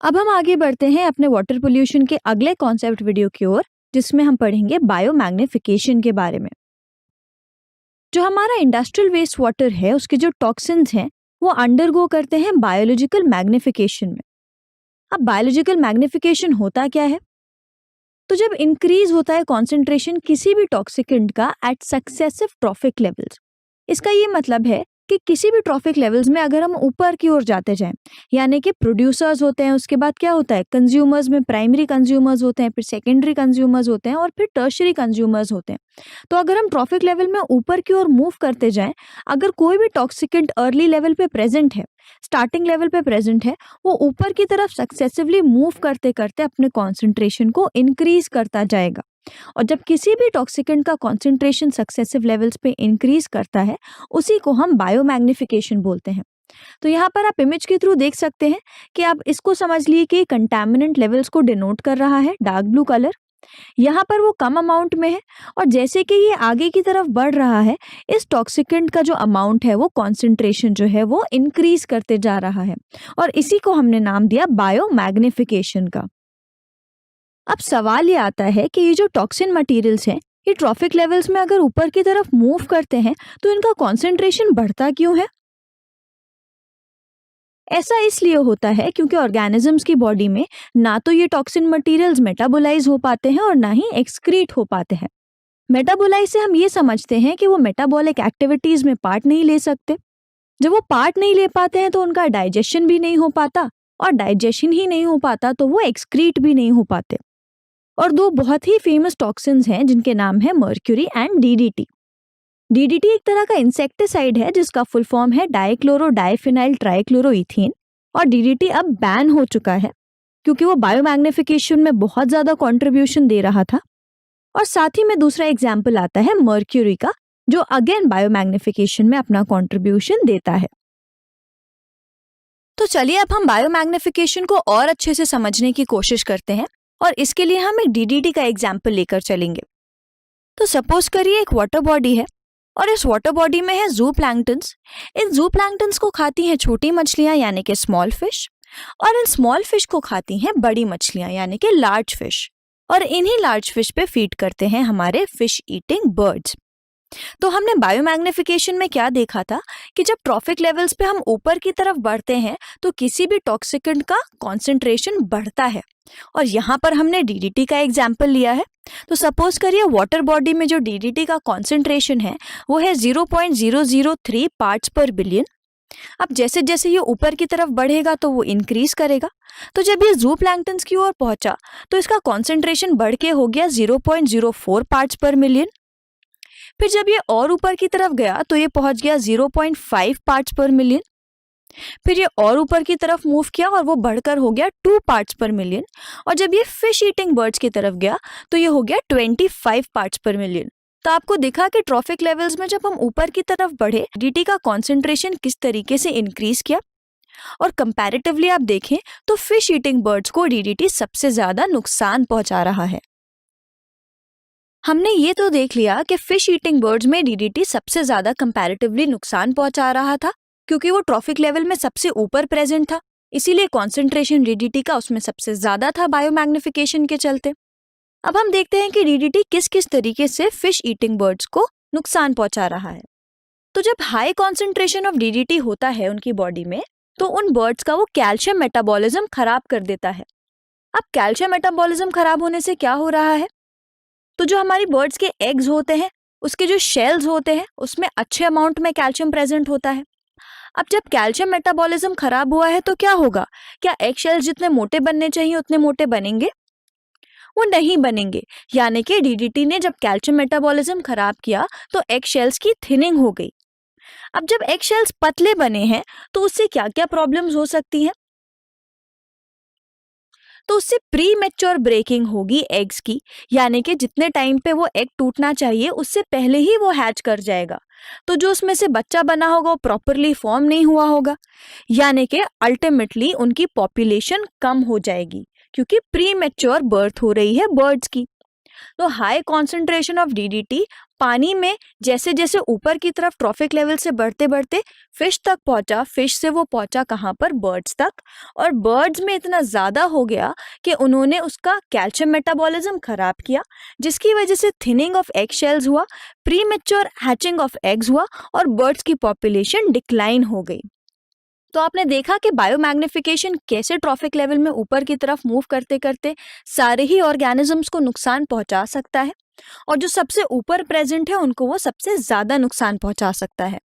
अब हम आगे बढ़ते हैं अपने वाटर पोल्यूशन के अगले कॉन्सेप्ट वीडियो की ओर, जिसमें हम पढ़ेंगे बायोमैग्निफिकेशन के बारे में। जो हमारा इंडस्ट्रियल वेस्ट वाटर है, उसके जो टॉक्सिन्स हैं वो अंडरगो करते हैं बायोलॉजिकल मैग्निफिकेशन में। अब बायोलॉजिकल मैग्निफिकेशन होता क्या है? तो जब इंक्रीज होता है कॉन्सेंट्रेशन किसी भी टॉक्सिकेंट का एट सक्सेसिव ट्रॉफिक लेवल्स, इसका ये मतलब है कि किसी भी ट्रॉफिक लेवल्स में अगर हम ऊपर की ओर जाते जाएं, यानी कि प्रोड्यूसर्स होते हैं, उसके बाद क्या होता है, कंज्यूमर्स में प्राइमरी कंज्यूमर्स होते हैं, फिर सेकेंडरी कंज्यूमर्स होते हैं और फिर टर्शरी कंज्यूमर्स होते हैं। तो अगर हम ट्रॉफिक लेवल में ऊपर की ओर मूव करते जाएं, अगर कोई भी टॉक्सिकेंट अर्ली लेवल पे प्रेजेंट है, स्टार्टिंग लेवल पे प्रेजेंट है, वो ऊपर की तरफ सक्सेसिवली मूव करते करते अपने कॉन्सेंट्रेशन को इंक्रीज करता जाएगा। और जब किसी भी टॉक्सिकेंट का कॉन्सेंट्रेशन सक्सेसिव लेवल्स पे इंक्रीज करता है, उसी को हम बायोमैग्निफिकेशन बोलते हैं। तो यहाँ पर आप इमेज के थ्रू देख सकते हैं कि आप इसको समझ लिए कि कंटामिनेंट लेवल्स को डिनोट कर रहा है डार्क ब्लू कलर। यहाँ पर वो कम अमाउंट में है और जैसे कि ये आगे की तरफ बढ़ रहा है, इस टॉक्सिकेंट का जो अमाउंट है, वो कॉन्सेंट्रेशन जो है वो इंक्रीज करते जा रहा है और इसी को हमने नाम दिया बायोमैग्निफिकेशन का। अब सवाल ये आता है कि ये जो टॉक्सिन मटेरियल्स हैं, ये ट्रॉफिक लेवल्स में अगर ऊपर की तरफ मूव करते हैं तो इनका कॉन्सेंट्रेशन बढ़ता क्यों है? ऐसा इसलिए होता है क्योंकि ऑर्गेनिजम्स की बॉडी में ना तो ये टॉक्सिन मटेरियल्स मेटाबोलाइज हो पाते हैं और ना ही एक्सक्रीट हो पाते हैं। मेटाबोलाइज से हम ये समझते हैं कि वो मेटाबॉलिक एक्टिविटीज में पार्ट नहीं ले सकते। जब वो पार्ट नहीं ले पाते हैं तो उनका डाइजेशन भी नहीं हो पाता, और डाइजेशन ही नहीं हो पाता तो वो एक्सक्रीट भी नहीं हो पाते। और दो बहुत ही फेमस टॉक्सिन्स हैं जिनके नाम है मर्क्यूरी एंड डीडीटी। डीडीटी एक तरह का इंसेक्टिसाइड है जिसका फुल फॉर्म है डाइक्लोरो डाइफिनाइल ट्राइक्लोरोइथीन, और डीडीटी अब बैन हो चुका है क्योंकि वो बायोमैग्निफिकेशन में बहुत ज्यादा कंट्रीब्यूशन दे रहा था। और साथ ही में दूसरा एग्जाम्पल आता है मर्क्यूरी का, जो अगेन बायोमैग्निफिकेशन में अपना कंट्रीब्यूशन देता है। तो चलिए अब हम बायोमैग्निफिकेशन को और अच्छे से समझने की कोशिश करते हैं, और इसके लिए हम एक डीडीटी का एग्जाम्पल लेकर चलेंगे। तो सपोज करिए एक वाटर बॉडी है और इस वाटर बॉडी में है जू प्लैंक्टन्स। इन जू प्लैंक्टन्स को खाती हैं छोटी मछलियां यानी कि स्मॉल फिश, और इन स्मॉल फिश को खाती हैं बड़ी मछलियां यानी कि लार्ज फिश, और इन्हीं लार्ज फिश पे फीड करते हैं हमारे फिश ईटिंग बर्ड्स। तो हमने बायोमैग्निफिकेशन में क्या देखा था कि जब ट्रॉफिक लेवल्स पे हम ऊपर की तरफ बढ़ते हैं तो किसी भी टॉक्सिकेंट का कॉन्सेंट्रेशन बढ़ता है, और यहाँ पर हमने डीडीटी का एग्जाम्पल लिया है। तो सपोज करिए वाटर बॉडी में जो डीडीटी का कॉन्सेंट्रेशन है वो है 0.003 पार्ट्स पर बिलियन। अब जैसे जैसे ये ऊपर की तरफ बढ़ेगा तो वो इंक्रीज करेगा। तो जब ये जू प्लैंक्टन्स की ओर पहुंचा तो इसका कॉन्सेंट्रेशन बढ़ के हो गया 0.04 पार्ट्स पर मिलियन। फिर जब ये और ऊपर की तरफ गया तो ये पहुंच गया 0.5 पार्ट्स पर मिलियन। फिर ये और ऊपर की तरफ मूव किया और वो बढ़कर हो गया 2 पार्ट्स पर मिलियन। और जब ये फिश ईटिंग बर्ड्स की तरफ गया तो ये हो गया 25 पार्ट्स पर मिलियन। तो आपको दिखा कि ट्रॉफिक लेवल्स में जब हम ऊपर की तरफ बढ़े, डीटी का कॉन्सेंट्रेशन किस तरीके से इंक्रीज किया। और कंपैरेटिवली आप देखें तो फिश ईटिंग बर्ड्स को डीडीटी सबसे ज्यादा नुकसान पहुंचा रहा है। हमने ये तो देख लिया कि फिश ईटिंग बर्ड्स में डीडीटी सबसे ज्यादा कंपैरेटिवली नुकसान पहुंचा रहा था क्योंकि वो ट्रॉफिक लेवल में सबसे ऊपर प्रेजेंट था, इसीलिए कॉन्सेंट्रेशन डीडीटी का उसमें सबसे ज्यादा था बायोमैग्निफिकेशन के चलते। अब हम देखते हैं कि डीडीटी किस किस तरीके से फिश ईटिंग बर्ड्स को नुकसान पहुंचा रहा है। तो जब हाई कॉन्सेंट्रेशन ऑफ डीडीटी होता है उनकी बॉडी में तो उन बर्ड्स का वो कैल्शियम मेटाबॉलिज्म खराब कर देता है। अब कैल्शियम मेटाबॉलिज्म खराब होने से क्या हो रहा है, तो जो हमारी बर्ड्स के एग्स होते हैं उसके जो शेल्स होते हैं उसमें अच्छे अमाउंट में कैल्शियम प्रेजेंट होता है। अब जब कैल्शियम मेटाबॉलिज्म खराब हुआ है तो क्या होगा, क्या एग शेल्स जितने मोटे बनने चाहिए उतने मोटे बनेंगे? वो नहीं बनेंगे। यानी कि डीडीटी ने जब कैल्शियम मेटाबॉलिज्म खराब किया तो एग शेल्स की थिनिंग हो गई। अब जब एग शेल्स पतले बने हैं तो उससे क्या क्या प्रॉब्लम्स हो सकती हैं, तो उससे प्री मैच्योर ब्रेकिंग होगी एग्स की, यानी कि जितने टाइम पे वो एग टूटना चाहिए उससे पहले ही वो हैच कर जाएगा। तो जो उसमें से बच्चा बना होगा वो प्रॉपरली फॉर्म नहीं हुआ होगा, यानी कि अल्टीमेटली उनकी पॉपुलेशन कम हो जाएगी क्योंकि प्री मैच्योर बर्थ हो रही है बर्ड्स की। तो हाई कॉन्सेंट्रेशन ऑफ डीडीटी पानी में जैसे जैसे ऊपर की तरफ ट्रॉफिक लेवल से बढ़ते बढ़ते फिश तक पहुंचा, फिश से वो पहुंचा कहाँ पर, बर्ड्स तक। और बर्ड्स में इतना ज़्यादा हो गया कि उन्होंने उसका कैल्शियम मेटाबॉलिज्म खराब किया, जिसकी वजह से थिनिंग ऑफ एग शेल्स हुआ, pre mature hatching of eggs हुआ और बर्ड्स की पॉपुलेशन डिक्लाइन हो गई। तो आपने देखा कि बायोमैग्निफिकेशन कैसे ट्रॉफिक लेवल में ऊपर की तरफ मूव करते करते सारे ही ऑर्गेनिजम्स को नुकसान पहुंचा सकता है, और जो सबसे ऊपर प्रेजेंट है उनको वो सबसे ज़्यादा नुकसान पहुंचा सकता है।